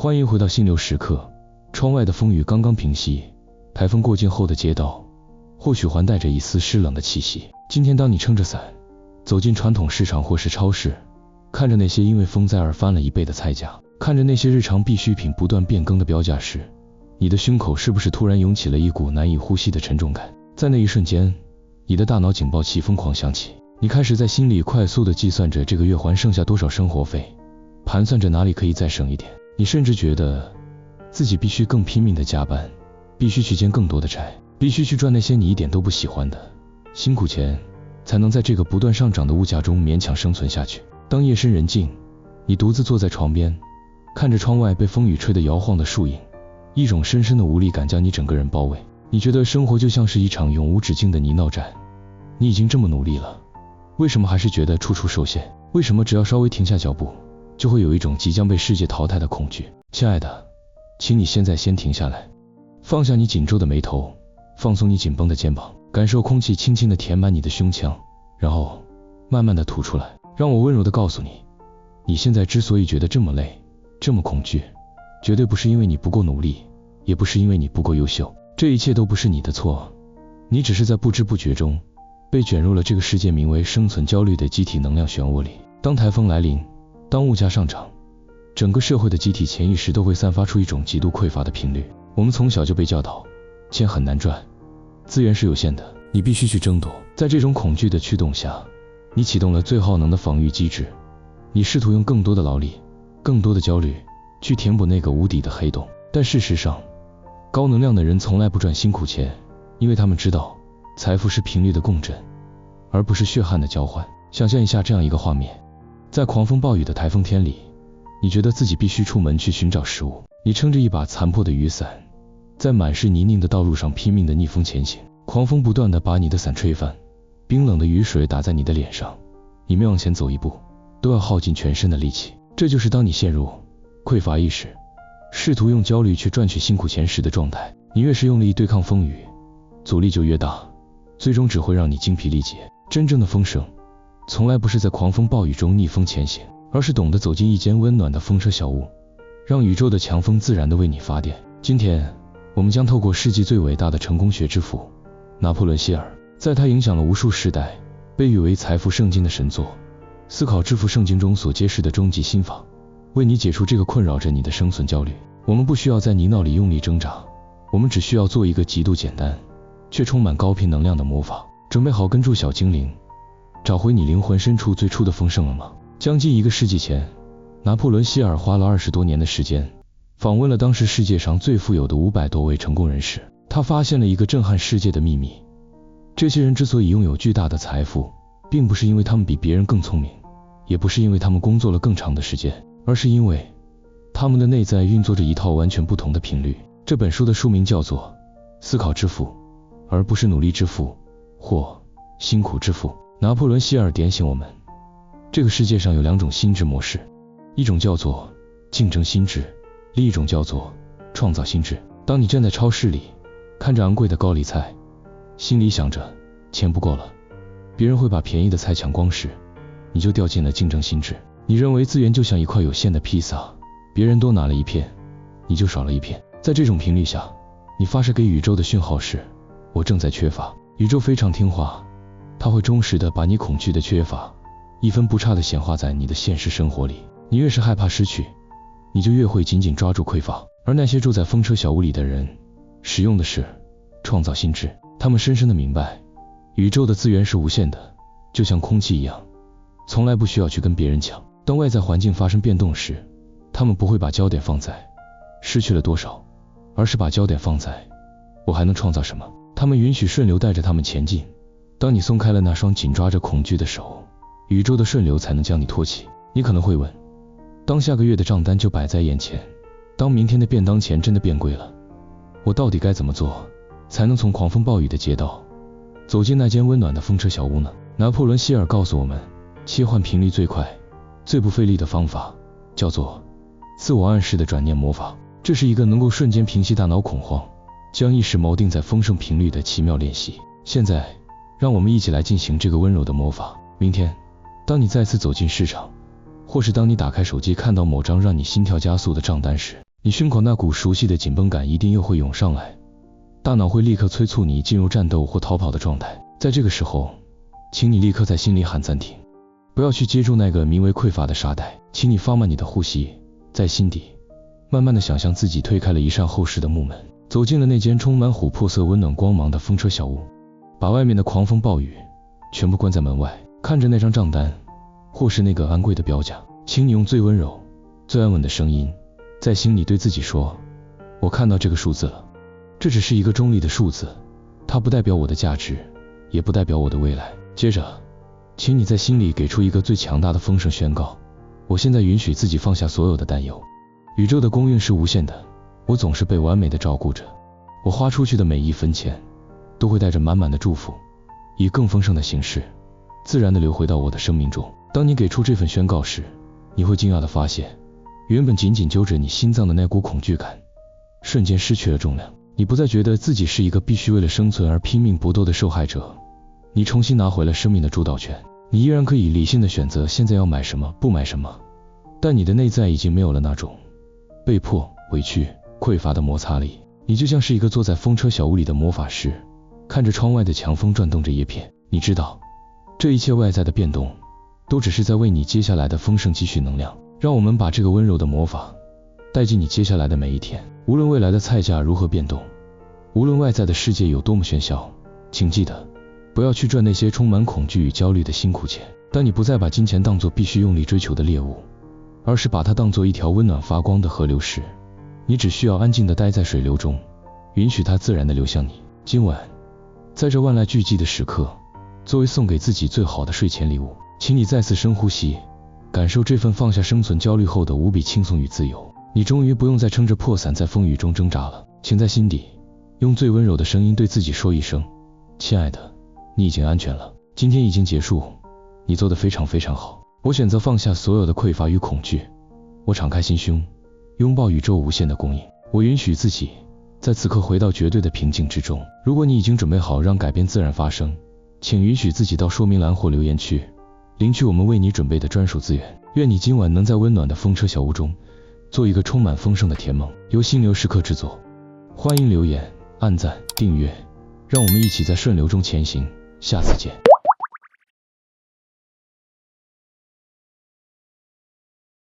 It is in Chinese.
欢迎回到心流时刻。窗外的风雨刚刚平息，台风过境后的街道或许还带着一丝湿冷的气息。今天当你撑着伞走进传统市场或是超市，看着那些因为风灾而翻了一倍的菜价，看着那些日常必需品不断变更的标价时，你的胸口是不是突然涌起了一股难以呼吸的沉重感？在那一瞬间，你的大脑警报器疯狂响起，你开始在心里快速地计算着这个月还剩下多少生活费，盘算着哪里可以再省一点。你甚至觉得自己必须更拼命地加班，必须去兼更多的差，必须去赚那些你一点都不喜欢的辛苦钱，才能在这个不断上涨的物价中勉强生存下去。当夜深人静，你独自坐在床边，看着窗外被风雨吹得摇晃的树影，一种深深的无力感将你整个人包围。你觉得生活就像是一场永无止境的泥淖战，你已经这么努力了，为什么还是觉得处处受限？为什么只要稍微停下脚步，就会有一种即将被世界淘汰的恐惧？亲爱的，请你现在先停下来，放下你紧皱的眉头，放松你紧绷的肩膀，感受空气轻轻地填满你的胸腔，然后慢慢地吐出来。让我温柔地告诉你，你现在之所以觉得这么累，这么恐惧，绝对不是因为你不够努力，也不是因为你不够优秀，这一切都不是你的错，你只是在不知不觉中被卷入了这个世界名为生存焦虑的集体能量漩涡里。当台风来临，当物价上涨，整个社会的集体潜意识都会散发出一种极度匮乏的频率。我们从小就被教导，钱很难赚，资源是有限的，你必须去争夺。在这种恐惧的驱动下，你启动了最耗能的防御机制，你试图用更多的劳力，更多的焦虑去填补那个无底的黑洞。但事实上，高能量的人从来不赚辛苦钱，因为他们知道财富是频率的共振，而不是血汗的交换。想象一下这样一个画面，在狂风暴雨的台风天里，你觉得自己必须出门去寻找食物，你撑着一把残破的雨伞，在满是泥泞的道路上拼命的逆风前行，狂风不断地把你的伞吹翻，冰冷的雨水打在你的脸上，你每往前走一步都要耗尽全身的力气。这就是当你陷入匮乏意识，试图用焦虑去赚取辛苦钱时的状态。你越是用力对抗风雨，阻力就越大，最终只会让你精疲力竭。真正的丰盛从来不是在狂风暴雨中逆风前行，而是懂得走进一间温暖的风车小屋，让宇宙的强风自然地为你发电。今天我们将透过世纪最伟大的成功学之父拿破仑希尔，在他影响了无数世代，被誉为财富圣经的神作《思考致富圣经》中所揭示的终极心法，为你解除这个困扰着你的生存焦虑。我们不需要在泥淖里用力挣扎，我们只需要做一个极度简单却充满高频能量的魔法。准备好跟住小精灵，找回你灵魂深处最初的丰盛了吗？将近1个世纪前，拿破仑希尔花了20多年的时间，访问了当时世界上最富有的500多位成功人士。他发现了一个震撼世界的秘密，这些人之所以拥有巨大的财富，并不是因为他们比别人更聪明，也不是因为他们工作了更长的时间，而是因为他们的内在运作着一套完全不同的频率。这本书的书名叫做《思考致富》，而不是努力致富或辛苦致富。拿破仑希尔点醒我们，这个世界上有2种心智模式，一种叫做竞争心智，另一种叫做创造心智。当你站在超市里，看着昂贵的高丽菜，心里想着钱不够了，别人会把便宜的菜抢光时，你就掉进了竞争心智。你认为资源就像一块有限的披萨，别人多拿了一片，你就少了一片。在这种频率下，你发射给宇宙的讯号是：我正在缺乏。宇宙非常听话，它会忠实地把你恐惧的缺乏一分不差地显化在你的现实生活里。你越是害怕失去，你就越会紧紧抓住匮乏。而那些住在风车小屋里的人，使用的是创造心智。他们深深地明白，宇宙的资源是无限的，就像空气一样，从来不需要去跟别人抢。当外在环境发生变动时，他们不会把焦点放在失去了多少，而是把焦点放在我还能创造什么。他们允许顺流带着他们前进。当你松开了那双紧抓着恐惧的手，宇宙的顺流才能将你托起。你可能会问，当下个月的账单就摆在眼前，当明天的便当钱真的变贵了，我到底该怎么做才能从狂风暴雨的街道走进那间温暖的风车小屋呢？拿破仑希尔告诉我们，切换频率最快最不费力的方法叫做自我暗示的转念魔法。这是一个能够瞬间平息大脑恐慌，将意识锚定在丰盛频率的奇妙练习。现在让我们一起来进行这个温柔的魔法。明天当你再次走进市场，或是当你打开手机看到某张让你心跳加速的账单时，你胸口那股熟悉的紧绷感一定又会涌上来，大脑会立刻催促你进入战斗或逃跑的状态。在这个时候，请你立刻在心里喊暂停，不要去接住那个名为匮乏的沙袋，请你放慢你的呼吸，在心底慢慢的想象自己推开了一扇厚实的木门，走进了那间充满琥珀色温暖光芒的风车小屋，把外面的狂风暴雨全部关在门外，看着那张账单或是那个昂贵的标价，请你用最温柔最安稳的声音在心里对自己说，我看到这个数字了，这只是一个中立的数字，它不代表我的价值，也不代表我的未来。接着请你在心里给出一个最强大的丰盛宣告，我现在允许自己放下所有的担忧，宇宙的供应是无限的，我总是被完美的照顾着，我花出去的每一分钱都会带着满满的祝福，以更丰盛的形式自然地流回到我的生命中。当你给出这份宣告时，你会惊讶地发现，原本紧紧揪着你心脏的那股恐惧感瞬间失去了重量，你不再觉得自己是一个必须为了生存而拼命搏斗的受害者，你重新拿回了生命的主导权。你依然可以理性地选择现在要买什么不买什么，但你的内在已经没有了那种被迫、委屈、匮乏的摩擦力。你就像是一个坐在风车小屋里的魔法师，看着窗外的强风转动着叶片，你知道这一切外在的变动都只是在为你接下来的丰盛积蓄能量。让我们把这个温柔的魔法带进你接下来的每一天，无论未来的菜价如何变动，无论外在的世界有多么喧嚣，请记得不要去赚那些充满恐惧与焦虑的辛苦钱。当你不再把金钱当作必须用力追求的猎物，而是把它当作一条温暖发光的河流时，你只需要安静地待在水流中，允许它自然地流向你。今晚在这万籁俱寂的时刻，作为送给自己最好的睡前礼物，请你再次深呼吸，感受这份放下生存焦虑后的无比轻松与自由。你终于不用再撑着破伞在风雨中挣扎了，请在心底用最温柔的声音对自己说一声，亲爱的，你已经安全了，今天已经结束，你做得非常非常好。我选择放下所有的匮乏与恐惧，我敞开心胸，拥抱宇宙无限的供应。我允许自己在此刻回到绝对的平静之中。如果你已经准备好让改变自然发生，请允许自己到说明栏或留言区领取我们为你准备的专属资源。愿你今晚能在温暖的风车小屋中做一个充满丰盛的甜梦。由心流时刻制作，欢迎留言、按赞、订阅，让我们一起在顺流中前行。下次见。